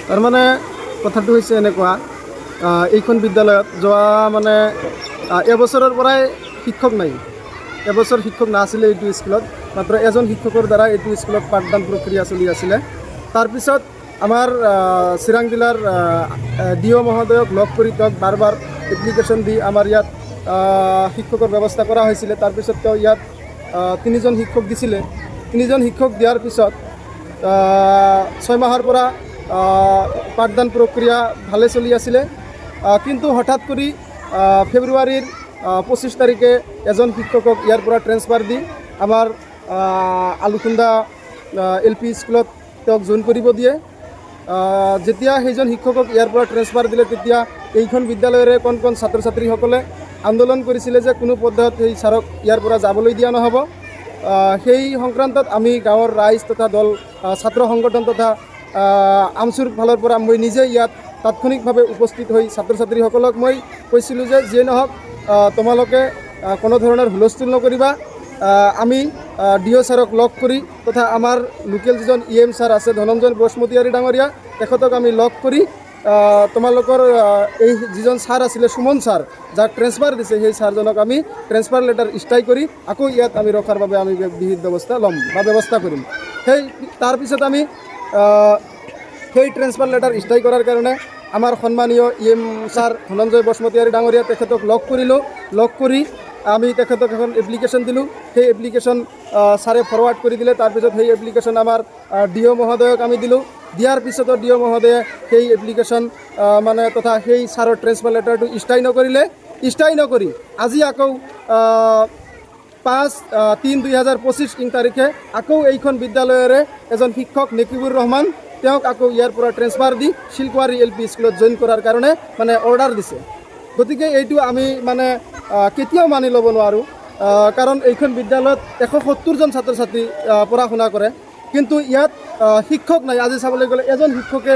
তাৰ মানে কথাটো হৈছে এনেকুৱা, এইখন বিদ্যালয়ত যোৱা মানে এবছৰৰ পৰাই শিক্ষক নাই। এবছৰ শিক্ষক নাছিলে এইটো স্কুলত, মাত্ৰ এজন শিক্ষকৰ দ্বাৰা এইটো স্কুলত পাঠদান প্ৰক্ৰিয়া চলি আছিলে। তাৰপিছত আমাৰ চিৰাং জিলাৰ DO মহোদয়ক লগ কৰি তেওঁক বাৰ বাৰ এপ্লিকেশ্যন দি আমাৰ ইয়াত শিক্ষকৰ ব্যৱস্থা কৰা হৈছিলে। তাৰপিছত তেওঁ ইয়াত 3জন শিক্ষক দিছিলে। 3জন শিক্ষক দিয়াৰ পিছত 6 মাহৰ পৰা পাঠদান প্ৰক্ৰিয়া ভালে চলি আছিলে। কিন্তু হঠাৎ কৰি ফেব্ৰুৱাৰীৰ 25 তাৰিখে এজন শিক্ষকক ইয়াৰ পৰা ট্ৰেন্সফাৰ দি আমাৰ আলুখুন্দা LP স্কুলত তেওঁক জইন কৰিব দিয়ে। যেতিয়া সেইজন শিক্ষকক ইয়াৰ পৰা ট্ৰেন্সফাৰ দিলে, তেতিয়া এইখন বিদ্যালয়ৰে কণ ছাত্ৰ ছাত্ৰীসকলে আন্দোলন কৰিছিলে যে কোনো পদ্ধতিত সেই ছাৰক ইয়াৰ পৰা যাবলৈ দিয়া নহ'ব। সেই সংক্ৰান্তত আমি গাঁৱৰ ৰাইজ তথা দল, ছাত্ৰ সংগঠন তথা আমচুৰ ফালৰ পৰা মই নিজে ইয়াত তাৎক্ষণিকভাৱে উপস্থিত হৈ ছাত্ৰ ছাত্ৰীসকলক মই কৈছিলোঁ যে যিয়ে নহওক তোমালোকে কোনো ধৰণৰ হুলস্থুল নকৰিবা। আমি DO ছাৰক লগ কৰি তথা আমাৰ লোকেল যিজন EM ছাৰ আছে ধনঞ্জয় বসুমতীয়াৰী ডাঙৰীয়া, তেখেতক আমি লগ কৰি তোমালোকৰ এই যিজন ছাৰ আছিলে সুমন ছাৰ, যাক ট্ৰেন্সফাৰ দিছে, সেই ছাৰজনক আমি ট্ৰেন্সফাৰ লেটাৰ ষ্ট্ৰাই কৰি আকৌ ইয়াত আমি ৰখাৰ বাবে আমি বিহিত ব্যৱস্থা ল'ম বা ব্যৱস্থা কৰিম। তাৰপিছত আমি সেই ট্ৰেন্সফাৰ লেটাৰ ষ্ট্ৰাই কৰাৰ কাৰণে আমাৰ সন্মানীয় EM ছাৰ ধনঞ্জয় বসুমতীয়াৰী ডাঙৰীয়া, তেখেতক লগ কৰিলোঁ। লগ কৰি আমি তেখেতক এখন এপ্লিকেশ্যন দিলোঁ। সেই এপ্লিকেশ্যন ছাৰে ফৰৱাৰ্ড কৰি দিলে। তাৰপিছত সেই এপ্লিকেশ্যন আমাৰ DO মহোদয়ক আমি দিলোঁ। দিয়াৰ পিছতো DO মহোদয়ে সেই এপ্লিকেশ্যন মানে তথা সেই ছাৰৰ ট্ৰেন্সফাৰ লেটাৰটো ষ্ট্ৰাই নকৰিলে। ষ্ট্ৰাই নকৰি আজি আকৌ 5/3/2025 তাৰিখে আকৌ এইখন বিদ্যালয়ৰে এজন শিক্ষক নেকিবুৰ ৰহমান, তেওঁক আকৌ ইয়াৰ পৰা ট্ৰেন্সফাৰ দি শিলকুৱাৰী LP স্কুলত জইন কৰাৰ কাৰণে মানে অৰ্ডাৰ দিছে। গতিকে এইটো আমি মানে কেতিয়াও মানি ল'ব নোৱাৰোঁ। কাৰণ এইখন বিদ্যালয়ত 170জন ছাত্ৰ ছাত্ৰী পঢ়া শুনা কৰে, কিন্তু ইয়াত শিক্ষক নাই। আজি চাবলৈ গ'লে এজন শিক্ষকে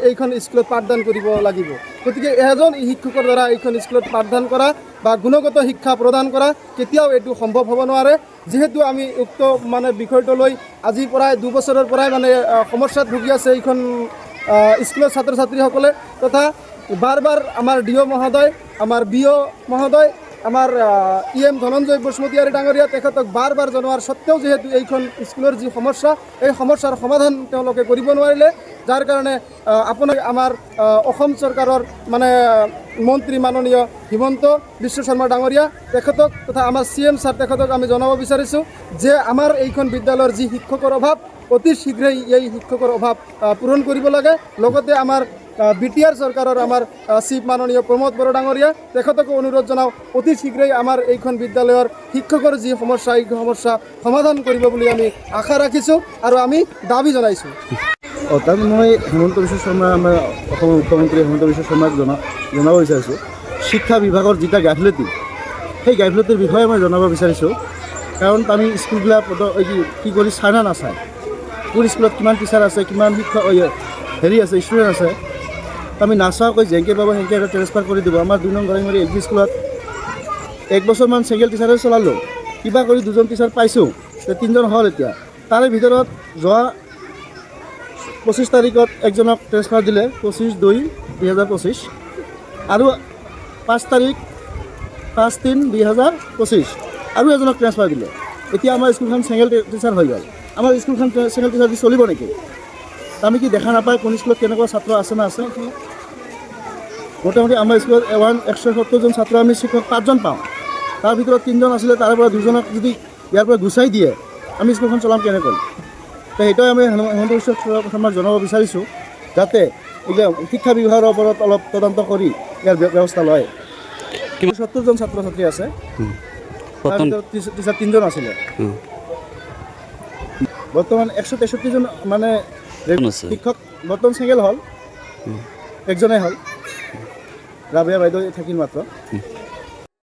এইখন স্কুলত পাঠদান কৰিব লাগিব। গতিকে এজন শিক্ষকৰ দ্বাৰা এইখন স্কুলত পাঠদান কৰা বা গুণগত শিক্ষা প্ৰদান কৰা কেতিয়াও এইটো সম্ভৱ হ'ব নোৱাৰে। যিহেতু আমি উক্ত মানে বিষয়টো লৈ আজি প্ৰায় 2 বছৰৰ পৰাই মানে সমস্যাত ভুগি আছে এইখন স্কুলৰ ছাত্ৰ ছাত্ৰীসকলে, তথা বাৰ বাৰ আমাৰ DO মহোদয়, আমাৰ BO মহোদয়, আমাৰ EM ধনঞ্জয় বসুমতীয়াৰী ডাঙৰীয়া, তেখেতক বাৰ বাৰ জনোৱাৰ স্বত্তেও যিহেতু এইখন স্কুলৰ যি সমস্যা, এই সমস্যাৰ সমাধান তেওঁলোকে কৰিব নোৱাৰিলে, যাৰ কাৰণে আপোনাৰ আমাৰ অসম চৰকাৰৰ মানে মন্ত্ৰী মাননীয় হিমন্ত বিশ্ব শৰ্মা ডাঙৰীয়া, তেখেতক তথা আমাৰ CM ছাৰ, তেখেতক আমি জনাব বিচাৰিছোঁ যে আমাৰ এইখন বিদ্যালয়ৰ যি শিক্ষকৰ অভাৱ, অতি শীঘ্ৰেই এই শিক্ষকৰ অভাৱ পূৰণ কৰিব লাগে। লগতে আমাৰ BTR চৰকাৰৰ আমাৰ চিফ মাননীয় প্ৰমোদ বড়ো ডাঙৰীয়া, তেখেতকো অনুৰোধ জনাওঁ অতি শীঘ্ৰেই আমাৰ এইখন বিদ্যালয়ৰ শিক্ষকৰ যি সমস্যা, এই সমস্যা সমাধান কৰিব বুলি আমি আশা ৰাখিছোঁ আৰু আমি দাবী জনাইছোঁ। তাত মই হিমন্ত বিশ্ব শৰ্মা, আমাৰ অসমৰ মুখ্যমন্ত্ৰী হিমন্ত বিশ্ব শৰ্মাক জনাব বিচাৰিছোঁ শিক্ষা বিভাগৰ যিটা গাফিলতি, সেই গাফিলতিৰ বিষয়ে মই জনাব বিচাৰিছোঁ। কাৰণ আমি স্কুলবিলাক কি কৰি চাই না নাচায়, কোন স্কুলত কিমান টিচাৰ আছে, কিমান শিক্ষক আছে, ষ্টুডেণ্ট আছে, আমি নাচাওঁকৈ যেনেকৈ পাব সেনেকৈ এটা ট্ৰেন্সফাৰ কৰি দিব। আমাৰ 2 নং গৰাইমাৰী LP স্কুলত 1 বছৰমান চিংগল টিচাৰে চলালোঁ, কিবা কৰি 2জন টিচাৰ পাইছোঁ, 3জন হ'ল এতিয়া। তাৰে ভিতৰত যোৱা 25 তাৰিখত একজনক ট্ৰেন্সফাৰ দিলে, 25/2/2025, আৰু 5 তাৰিখ 5/3/2025 আৰু এজনক ট্ৰেন্সফাৰ দিলে। এতিয়া আমাৰ স্কুলখন চিংগল টিচাৰ হৈ গ'ল। আমাৰ স্কুলখন চিংগল টিচাৰ দি চলিব নেকি? আমি কি দেখা নাপায় কোন স্কুলত কেনেকুৱা ছাত্ৰ আছে না আছে? মোটামুটি আমাৰ স্কুলত 170জন ছাত্ৰ, আমি শিক্ষক 5জন পাওঁ। তাৰ ভিতৰত 3জন আছিলে, তাৰে পৰা 2জনক যদি ইয়াৰ পৰা গুচাই দিয়ে, আমি স্কুলখন চলাম কেনেকৈ? তো সেইটোৱে আমি হিমন্ত বিশ্ব শৰ্মাক জনাব বিচাৰিছোঁ, যাতে এতিয়া শিক্ষা বিভাগৰ ওপৰত অলপ তদন্ত কৰি ইয়াৰ ব্যৱস্থা লয়। 70জন ছাত্ৰ ছাত্ৰী আছে, তাৰ ভিতৰত টিচাৰ 3জন আছিলে। বৰ্তমান 163জন মানে শিক্ষক বৰ্তমান চিংগল হ'ল, একজনেই হ'ল, ৰাবেয়া বাইদেউ থাকিল মাত্ৰ।